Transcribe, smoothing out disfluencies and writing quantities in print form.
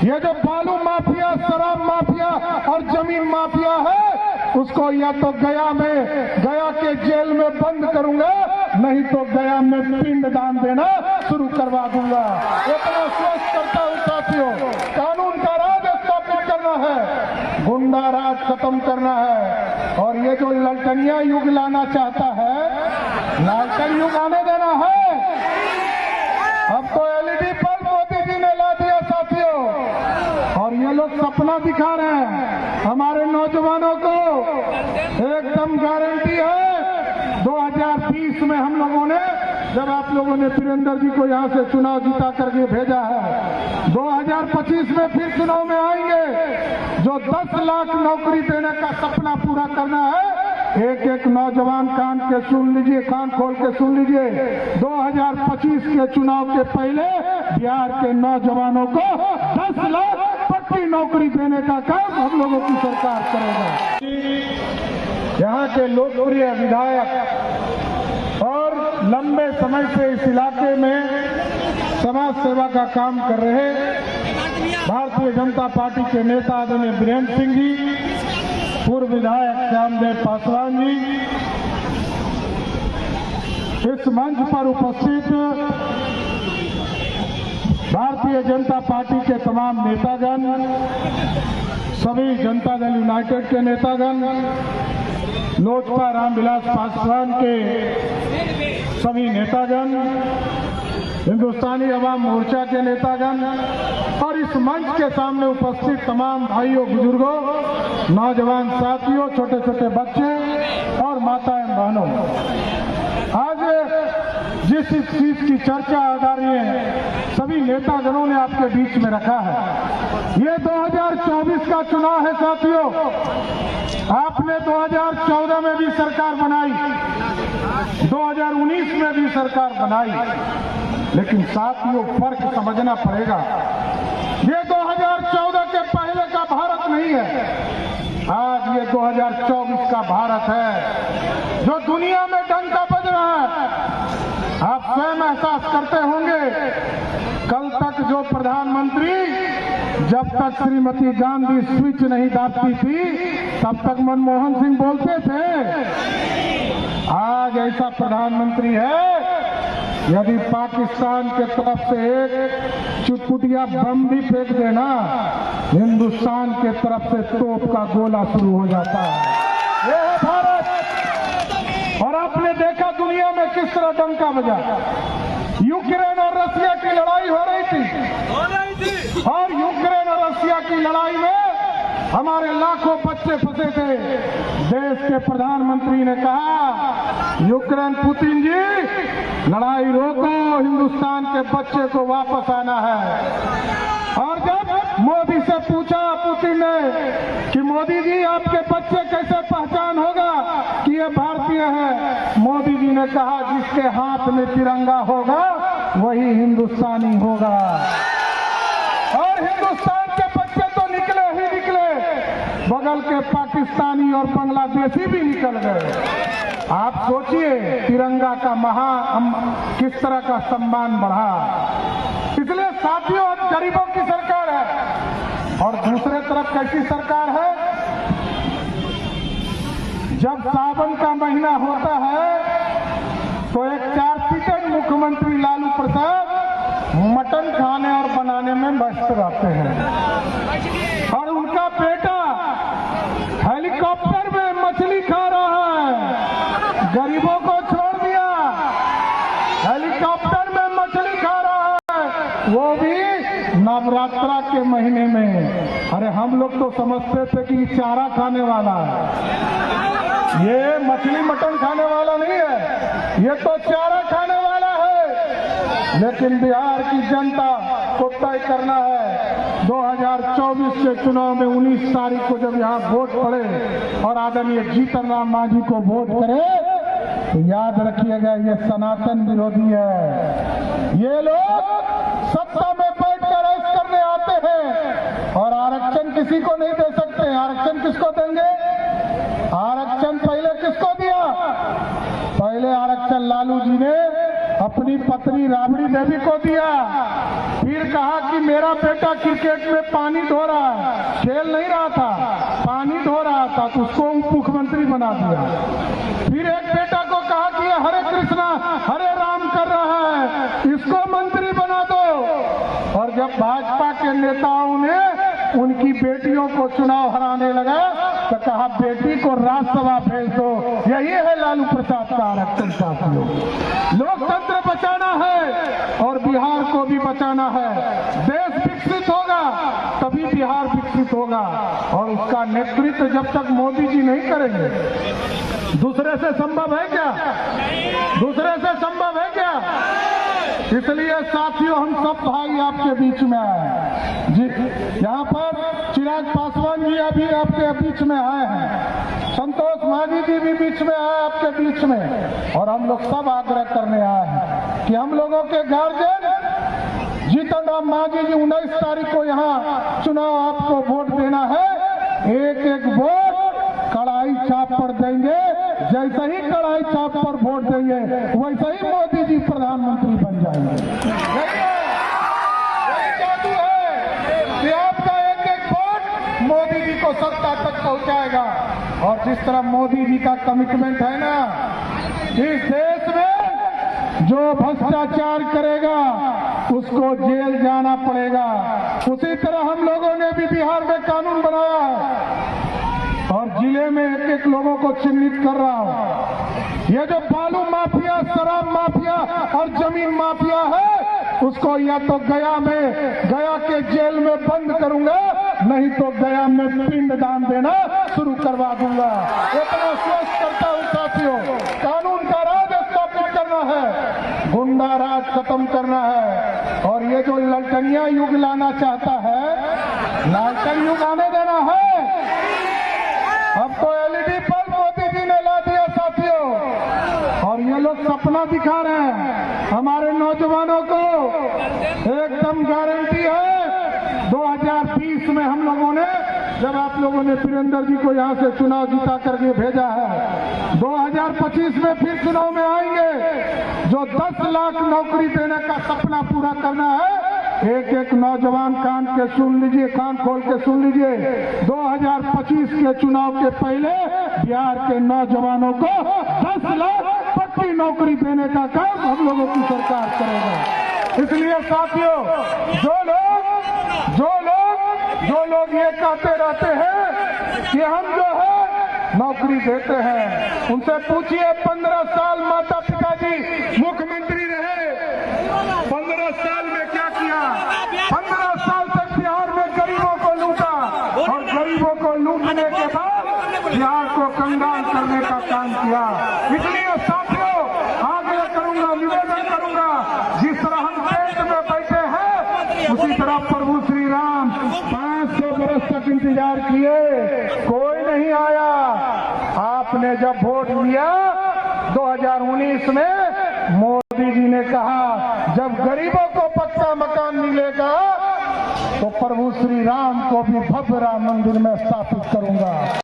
ये जो बालू माफिया, शराब माफिया और जमीन माफिया है, उसको या तो गया के जेल में बंद करूंगा, नहीं तो गया में पिंड दान देना शुरू करवा दूंगा। इतना स्वस्थ करता हूं साथियों। कानून का राज स्थापित करना है, गुंडा राज खत्म करना है, और ये जो ललटनिया युग लाना चाहता है, लालटन युग आने देना है। अब तो एलईडी बल्ब मोदी जी ने ला दिया साथियों, और ये लोग सपना दिखा रहे हैं हमारे नौजवानों को। एकदम गारंटी है 2020 में हम लोगों ने, जब आप लोगों ने वीरेंद्र जी को यहाँ से चुनाव जीता करके भेजा है, 2025 में फिर चुनाव में आएंगे। जो 10 लाख नौकरी देने का सपना पूरा करना है, एक एक नौजवान कान के सुन लीजिए, कान खोल के सुन लीजिए। 2025 के चुनाव के पहले बिहार के नौजवानों को 10 लाख पक्की नौकरी देने का काम हम लोगों की सरकार करेगा। यहाँ के लोकप्रिय विधायक और लंबे समय से इस इलाके में समाज सेवा का काम कर रहे भारतीय जनता पार्टी के नेता आदरणीय वीरेंद्र सिंह जी, पूर्व विधायक श्यामदेव पासवान जी, इस मंच पर उपस्थित भारतीय जनता पार्टी के तमाम नेतागण, सभी जनता दल यूनाइटेड के नेतागण, लोजपा रामविलास पासवान के सभी नेतागण, हिंदुस्तानी अवाम मोर्चा के नेतागण और इस मंच के सामने उपस्थित तमाम भाइयों, बुजुर्गों, नौजवान साथियों, छोटे छोटे बच्चे और माताएं बहनों, आज जिस चीज की चर्चा आ रही है, सभी नेतागणों ने आपके बीच में रखा है। ये 2024 का चुनाव है साथियों। आपने 2014 में भी सरकार बनाई, 2019 में भी सरकार बनाई, लेकिन साथियों फर्क समझना पड़ेगा। ये 2014 के पहले का भारत नहीं है, आज ये 2024 का भारत है जो दुनिया में डंका बज रहा है। आप स्वयं एहसास करते होंगे, कल तक जो प्रधानमंत्री, जब तक श्रीमती गांधी स्विच नहीं दाबती थी, तब तक मनमोहन सिंह बोलते थे। आज ऐसा प्रधानमंत्री है, यदि पाकिस्तान के तरफ से एक चुटपुटिया बम भी फेंक देना, हिंदुस्तान के तरफ से तोप का गोला शुरू हो जाता है। ये है भारत। और आपने देखा दुनिया में किस तरह डंका बजा। यूक्रेन और रशिया की लड़ाई हो रही थी, और यूक्रेन और रशिया की लड़ाई में हमारे लाखों बच्चे फंसे थे। देश के प्रधानमंत्री ने कहा, यूक्रेन पुतिन जी लड़ाई रोको, हिंदुस्तान के बच्चे को वापस आना है। और जब मोदी से पूछा पुतिन ने कि मोदी जी आपके बच्चे कैसे पहचान होगा कि ये भारतीय है, मोदी जी ने कहा जिसके हाथ में तिरंगा होगा वही हिंदुस्तानी होगा। और हिंदुस्तान के बच्चे तो निकले ही निकले, बगल के पाकिस्तानी और बांग्लादेशी भी निकल गए। आप सोचिए तिरंगा का किस तरह का सम्मान बढ़ा। इसलिए साथियों, अब गरीबों की सरकार है। और दूसरे तरफ कैसी सरकार है, जब सावन का महीना होता है तो एक 4 सीटेड मुख्यमंत्री लालू प्रसाद मटन खाने और बनाने में व्यस्त रहते हैं, और उनका बेटा हेलीकॉप्टर में मछली खा रहा है। गरीबों को छोड़ दिया, हेलीकॉप्टर में मछली खा रहा है, वो भी नवरात्रा के महीने में। अरे हम लोग तो समझते थे कि चारा खाने वाला है, ये मछली मटन खाने वाला नहीं है, ये तो चारा खाने वाला है। लेकिन बिहार की जनता को तय करना है 2024 के चुनाव में 19 तारीख को जब यहाँ वोट पड़े और आदरणीय जीतन राम मांझी को वोट करे, तो याद रखिएगा ये सनातन विरोधी है। ये लोग सत्ता में बैठकर ऐश करने आते हैं और आरक्षण किसी को नहीं दे सकते। आरक्षण किसको देंगे? आरक्षण पहले किसको दिया? पहले आरक्षण लालू जी ने अपनी पत्नी राबड़ी देवी को दिया, फिर कहा कि मेरा बेटा क्रिकेट में पानी धो रहा है, खेल नहीं रहा था, पानी धो रहा था, तो उसको उप मुख्यमंत्री बना दिया। फिर एक बेटा को कहा कि हरे कृष्णा हरे राम कर रहा है, इसको मंत्री बना दो। और जब भाजपा के नेताओं ने उनकी बेटियों को चुनाव हराने लगा तो कहा बेटी को राज्यसभा भेज दो। यही है लालू प्रसाद का आरक्षण साथियों। लोकतंत्र बचाना है और बिहार को भी बचाना है। देश विकसित होगा तभी बिहार विकसित होगा, और उसका नेतृत्व जब तक मोदी जी नहीं करेंगे, दूसरे से संभव है क्या? दूसरे से संभव है क्या? इसलिए साथियों हम सब भाई आपके बीच में आए जी। यहाँ पर चिराग पासवान जी अभी आपके बीच में आए हैं, संतोष मांझी जी भी बीच में आए आपके बीच में, और हम लोग सब आग्रह करने आए हैं कि हम लोगों के गार्जियन जीतन राम मांझी जी 19 तारीख को यहाँ चुनाव आपको वोट देना है। एक एक वोट कड़ाई चाप पर देंगे, जैसे ही कड़ाई चाप पर वोट देंगे वैसे ही मोदी जी प्रधानमंत्री बन जाएंगे। यही जादू है कि आपका एक एक वोट मोदी जी को सत्ता तक पहुंचाएगा। और जिस तरह मोदी जी का कमिटमेंट है ना, इस देश में जो भ्रष्टाचार करेगा उसको जेल जाना पड़ेगा। उसी तरह हम लोगों ने भी बिहार में कानून बनाया है और जिले में एक एक लोगों को चिन्हित कर रहा हूं। ये जो बालू माफिया, शराब माफिया और जमीन माफिया है, उसको या तो गया के जेल में बंद करूंगा, नहीं तो गया में पिंड दान देना शुरू करवा दूंगा। इतना स्वस्थ करता हूं साथियों। कानून का राज स्थापित करना है, गुंडा राज खत्म करना है, और ये जो ललटनिया युग लाना चाहता है, लालटन युग आने देना है। अब तो एलईडी बल्ब मोदी जी ने ला दिया साथियों, और ये लोग सपना दिखा रहे हैं हमारे नौजवानों को। एकदम गारंटी है 2020 में हम लोगों ने, जब आप लोगों ने वीरेंद्र जी को यहाँ से चुनाव जीता करके भेजा है, 2025 में फिर चुनाव में आएंगे। जो 10 लाख नौकरी देने का सपना पूरा करना है, एक एक नौजवान कान के सुन लीजिए, कान खोल के सुन लीजिए। 2025 के चुनाव के पहले बिहार के नौजवानों को 10 लाख पक्की नौकरी देने का काम हम लोगों की सरकार करेगा। इसलिए साथियों, जो लोग ये कहते रहते हैं कि हम जो है नौकरी देते हैं, उनसे पूछिए 15 साल माता पिता जी मुख्यमंत्री रहे, 15 साल में क्या किया? 15 साल तक बिहार में गरीबों को लूटा, और गरीबों को लूटने के बाद बिहार को कंगाल करने का काम किया। इसलिए साथियों, आग्रह करूंगा, निवेदन करूंगा, जिस तरह हम पेट में बैठे हैं उसी तरह प्रभु श्री राम 500 बरस तक इंतजार किए, कोई नहीं आया। आपने जब वोट दिया 2019 में, मोदी जी ने कहा जब गरीबों को पक्का मकान मिलेगा तो प्रभु श्री राम को भी भव्य राम मंदिर में स्थापित करूंगा।